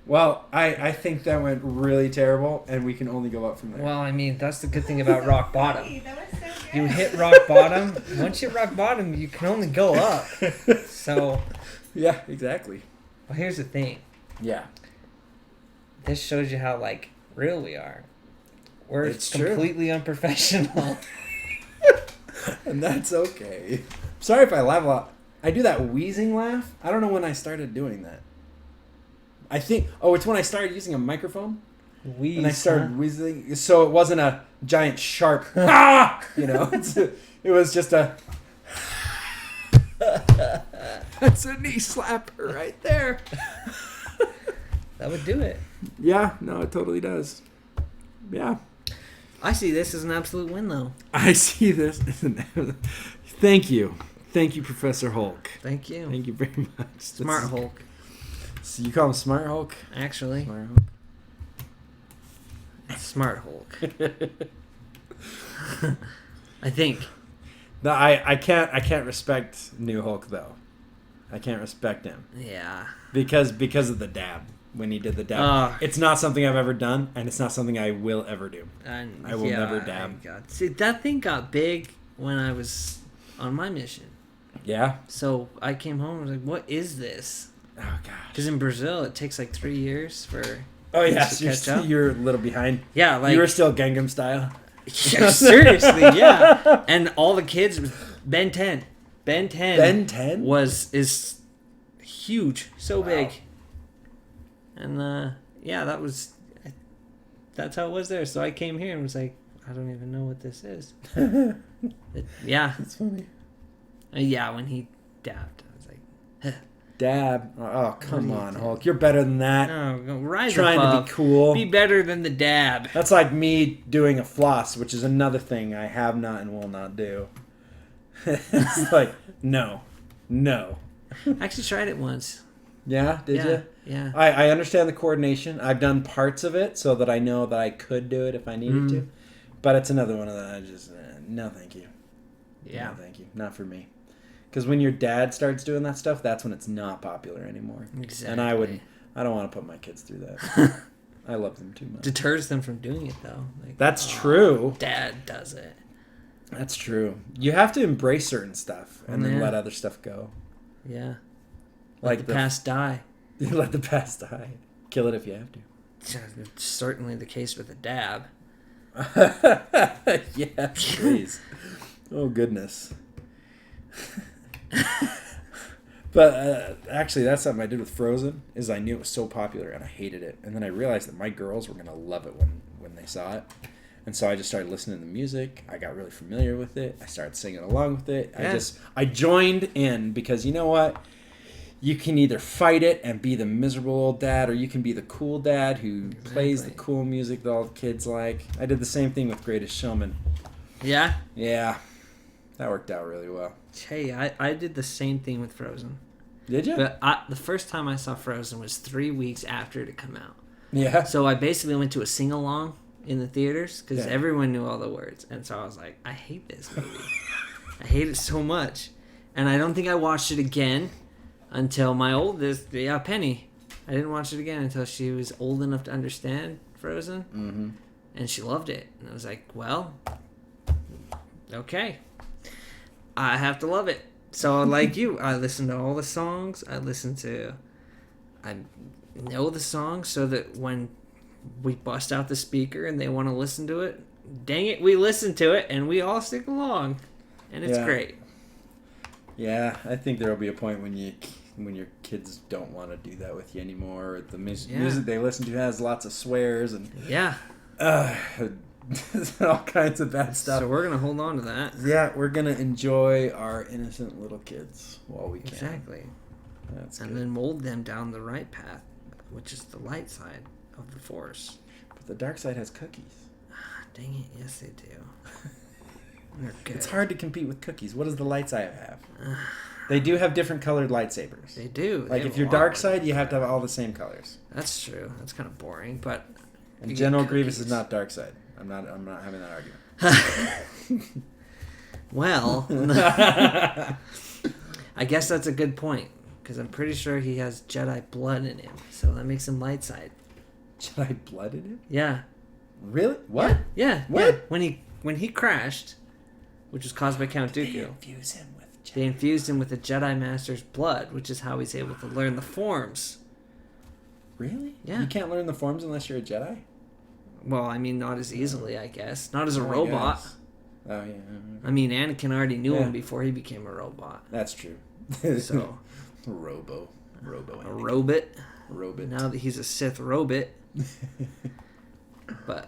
Well, I think that went really terrible, and we can only go up from there. Well, I mean, that's the good thing about rock bottom. Hey, that was so good. You hit rock bottom. Once you hit rock bottom, you can only go up. So, Yeah, exactly. well, here's the thing. Yeah. This shows you how, like, real we are. We're It's true. completely unprofessional. And that's okay. Sorry if I laugh a lot. I do that wheezing laugh. I don't know when I started doing that. I think, it's when I started using a microphone. Wheeze, And I started wheezing. So it wasn't a giant sharp, ah! It was just a... That's a knee slapper right there. That would do it. Yeah, no, it totally does. Yeah. I see this as an absolute win, though. I see this. Thank you. Thank you, Professor Hulk. Thank you. Thank you very much. Smart This is- Hulk, So you call him Smart Hulk? actually. Smart Hulk. Smart Hulk. I think. No, I can't respect New Hulk though. I can't respect him Yeah. because of the dab when he did the dab. It's not something I've ever done, and it's not something I will ever do. And I will never dab. See, that thing got big when I was on my mission. Yeah. So I came home and was like, what is this? Oh gosh. Because in Brazil, it takes like 3 years for... Oh things yes, to you're, catch up. you're a little behind. Yeah, like... You were still Gangnam Style. Yeah, seriously, yeah. And all the kids... Ben 10. Ben 10. Ben 10 is huge. So Wow. big. And, yeah, that's how it was there. So I came here and was like, I don't even know what this is. Yeah. That's funny. Yeah, when he dabbed, I was like, Dab. Oh come What are you on, doing? Hulk. You're better than that. no, go rise Trying above. to be cool. Be better than the dab. That's like me doing a floss, which is another thing I have not and will not do. It's like, no. I actually tried it once. Yeah, did yeah, you? Yeah. I understand the coordination. I've done parts of it so that I know that I could do it if I needed to. But it's another one of that I just, no thank you. Yeah. No thank you. Not for me. Because when your dad starts doing that stuff, that's when it's not popular anymore. Exactly. And I don't want to put my kids through that. I love them too much. Deters them from doing it, though. Like, That's true. Dad does it. That's true. You have to embrace certain stuff and then Yeah. let other stuff go. Yeah. Like Let the past die. let the past die. Kill it if you have to. It's certainly the case with a dab. Yeah, please. Oh goodness. But actually, that's something I did with Frozen. Is I knew it was so popular and I hated it, and then I realized that my girls were gonna love it when they saw it, and so I just started listening to the music. I got really familiar with it. I started singing along with it. Yeah. I joined in because you know what. You can either fight it and be the miserable old dad, or you can be the cool dad who plays the cool music that all the kids like. I did the same thing with Greatest Showman. Yeah? Yeah, that worked out really well. Hey, I did the same thing with Frozen. Did you? But the first time I saw Frozen was 3 weeks after it had come out. Yeah. So I basically went to a sing-along in the theaters because Yeah. everyone knew all the words. And so I was like, I hate this movie. I hate it so much. And I don't think I watched it again until my oldest, Penny. I didn't watch it again until she was old enough to understand Frozen. Mm-hmm. And she loved it. And I was like, well, okay. I have to love it. So like you, I listened to all the songs. I know the songs so that when we bust out the speaker and they want to listen to it, dang it, we listen to it and we all stick along. And it's Yeah. great. Yeah, I think there will be a point when your kids don't want to do that with you anymore. Or the music they listen to has lots of swears and Yeah. all kinds of bad stuff. So we're going to hold on to that. Yeah, we're gonna enjoy our innocent little kids while we can. Exactly. That's And good. then mold them down the right path, which is the light side of the force. But the dark side has cookies. Dang it, yes they do. They're good. It's hard to compete with cookies. What does the light side have? They do have different colored lightsabers. They do. Like They if have you're a lot dark of- side, you have to have all the same colors. That's true. That's kind of boring, but And you get General Grievous is cookies. not dark side. I'm not having that argument. Well, I guess that's a good point because I'm pretty sure he has Jedi blood in him. So that makes him light side. Jedi blood in it? Yeah. Really? What? Yeah. What? Yeah. When he crashed, which was caused by Count They Dooku, infuse him with Jedi. they infused him with the Jedi Master's blood, which is how he's able to learn the forms. Really? Yeah. You can't learn the forms unless you're a Jedi? Well, I mean, not as easily, I guess. Not as a I robot. guess. Oh, yeah. I mean, Anakin already knew Yeah. him before he became a robot. That's true. So, Robo a Anakin. robot. Robot. Now that he's a Sith robot. But,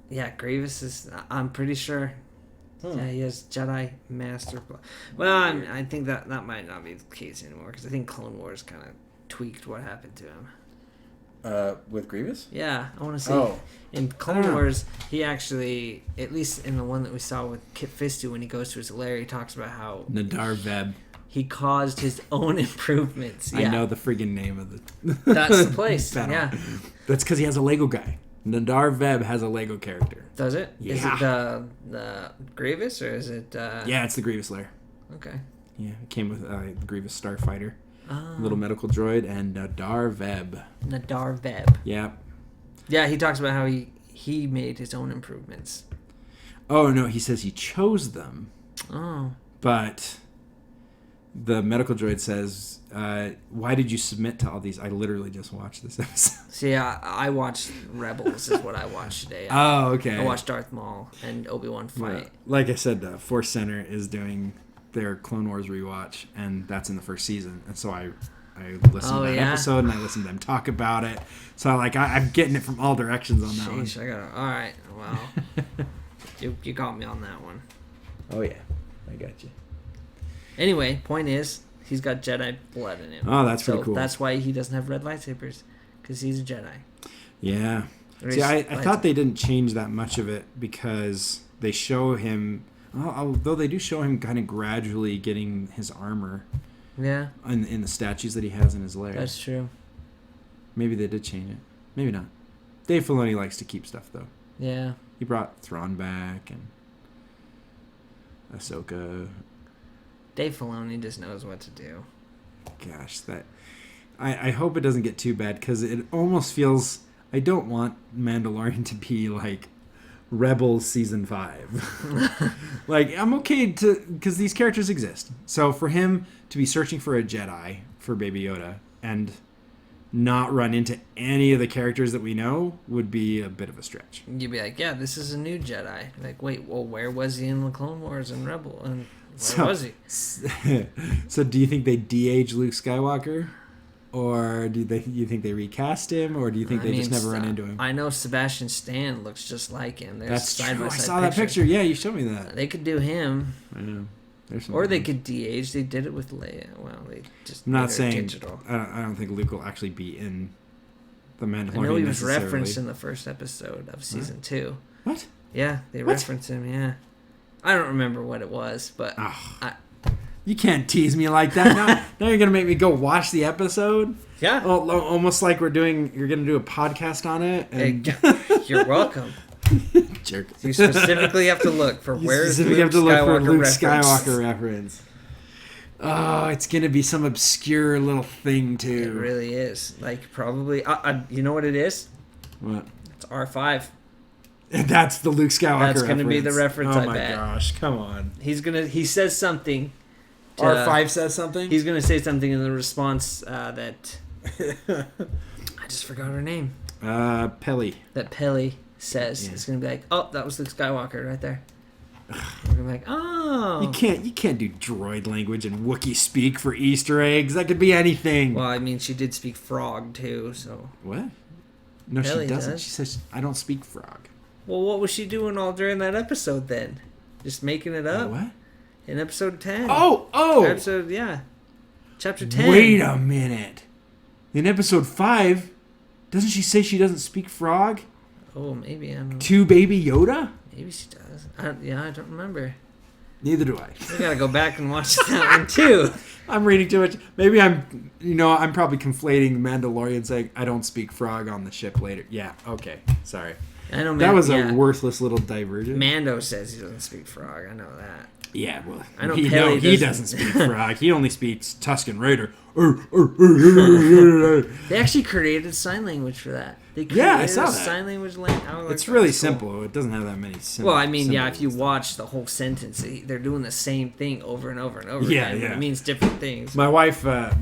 yeah, Grievous is... I'm pretty sure... Yeah, he has Jedi Master blood. Well, I think that might not be the case anymore, because I think Clone Wars kind of tweaked what happened to him. With Grievous? Yeah, I want to say Oh. in Clone Wars, he actually, at least in the one that we saw with Kit Fisto when he goes to his lair, he talks about how Nadar Veb. he caused his own improvements. Yeah. I know the friggin' name of the. That's the place. battle. Yeah. That's because he has a Lego guy. Nadar Veb has a Lego character. Does it? Is Yeah. it the Grievous or is it? Yeah, it's the Grievous lair. Okay. Yeah, it came with the Grievous Starfighter, Oh, little medical droid, and Nadar Veb. Nadar Veb. Yeah. Yeah, he talks about how he made his own improvements. Oh no, he says he chose them, Oh. but the medical droid says, "Why did you submit to all these?" I literally just watched this episode. See, I watched Rebels is what I watched today. Oh, okay. I watched Darth Maul and Obi-Wan fight. Yeah. Like I said, Force Center is doing their Clone Wars rewatch, and that's in the first season. And so I listened to that episode, and I listened to them talk about it. So I'm getting it from all directions on that one. Sheesh, all right. Well, you got me on that one. Oh, yeah. I got you. Anyway, point is, he's got Jedi blood in him. Oh, that's pretty cool. That's why he doesn't have red lightsabers, because he's a Jedi. Yeah. Or See, he's I thought they didn't change that much of it because they show him, although they do show him kind of gradually getting his armor Yeah, in the statues that he has in his lair. that's true. Maybe they did change it. Maybe not. Dave Filoni likes to keep stuff, though. Yeah. He brought Thrawn back and Ahsoka. Dave Filoni just knows what to do. Gosh, that I hope it doesn't get too bad because it almost feels I don't want Mandalorian to be like Rebels season 5. Like I'm okay to because these characters exist. So for him to be searching for a Jedi for Baby Yoda and not run into any of the characters that we know would be a bit of a stretch. You'd be like, yeah, this is a new Jedi. Like, wait, well, where was he in the Clone Wars and Rebel? And where was he? So do you think they de-age Luke Skywalker? Or do you think they recast him? Or do you think they just never run into him? I know Sebastian Stan looks just like him. There's That's true. I side-by-side saw that picture. Yeah, you showed me that. They could do him. I know. There's some Or they ones. could de-age. They did it with Leia. Well, they just I'm not made her saying. digital. I don't think Luke will actually be in the Mandalorian. I know he was necessarily. referenced in the first episode of season 2. What? Yeah, they What? referenced him. Yeah, I don't remember what it was, but Oh, you can't tease me like that. Now you're gonna make me go watch the episode. yeah, Almost like you're gonna do a podcast on it. And you're welcome. jerk. You specifically have to look for You where's specifically Luke have to look for Skywalker Luke reference. Skywalker reference. Oh, it's gonna be some obscure little thing It too. really is. Like probably. You know what it is? What? It's R5. That's the Luke Skywalker. That's gonna be the reference, Oh I my bet. gosh! Come on. He says something. to- R5 says something. He's gonna say something in the response that I just forgot her name. Pelly. That Pelly says. Yeah. It's gonna be like, oh, that was Luke Skywalker right there. We're gonna be like, oh. You can't do droid language and Wookiee speak for Easter eggs. That could be anything. Well, I mean, she did speak frog too, so. What? No, Pelly she doesn't. does. She says, "I don't speak frog." Well, what was she doing all during that episode then? Just making it up What? in episode 10. Oh! Episode, yeah. Chapter 10. Wait a minute. In episode 5, doesn't she say she doesn't speak frog Oh, maybe I don't know. to Baby Yoda? Maybe she does. I don't remember. Neither do I. We gotta go back and watch that one too. I'm reading too much. Maybe I'm probably conflating Mandalorian saying I don't speak frog on the ship later. Yeah, okay. Sorry. I know. That was a worthless little divergent. Mando says he doesn't speak frog. I know that. Yeah, well, I know he Pele he doesn't. doesn't speak frog. He only speaks Tuscan Raider. They actually created sign language for that. They created Yeah, I saw a that. sign language It's really simple. It doesn't have that many symbols. Well, I mean, yeah, if you watch the whole sentence, they're doing the same thing over and over and over Yeah, again. But yeah. it means different things. My wife does,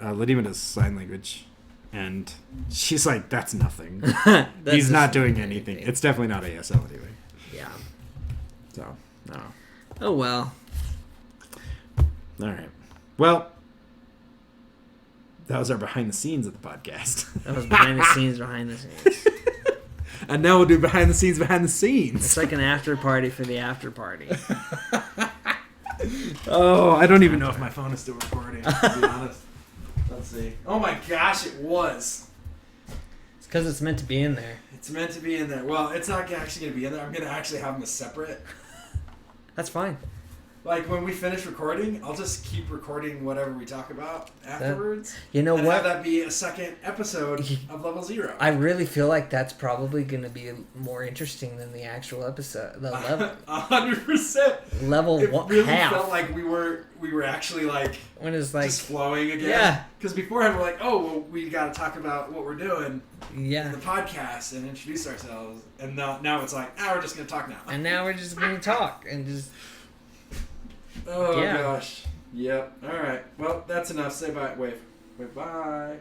Ladima does sign language, and she's like, that's nothing. That He's not doesn't doing mean anything. anything. It's definitely not ASL anyway. Yeah. So, no. Oh, well. All right. Well, that was our behind the scenes of the podcast. That was behind the scenes, behind the scenes. And now we'll do behind the scenes, behind the scenes. It's like an after party for the after party. Oh, I don't even know if my phone is still recording, to be honest. Let's see. Oh my gosh, it was. It's because it's meant to be in there. It's meant to be in there. Well, it's not actually going to be in there. I'm going to actually have them as separate. That's fine. Like, when we finish recording, I'll just keep recording whatever we talk about afterwards. You know and what? have that be a second episode of Level Zero. I really feel like that's probably going to be more interesting than the actual episode. The level, 100%. level It one, really half. felt like we were actually, like, When it's like, just flowing again. Yeah. Because beforehand, we're like, oh, well, we got to talk about what we're doing in yeah. the podcast and introduce ourselves. And now it's like, we're just going to talk now. And now we're just going to talk and just... Oh, Yeah. gosh. Yep. All right. Well, that's enough. Say bye. Wave. Bye.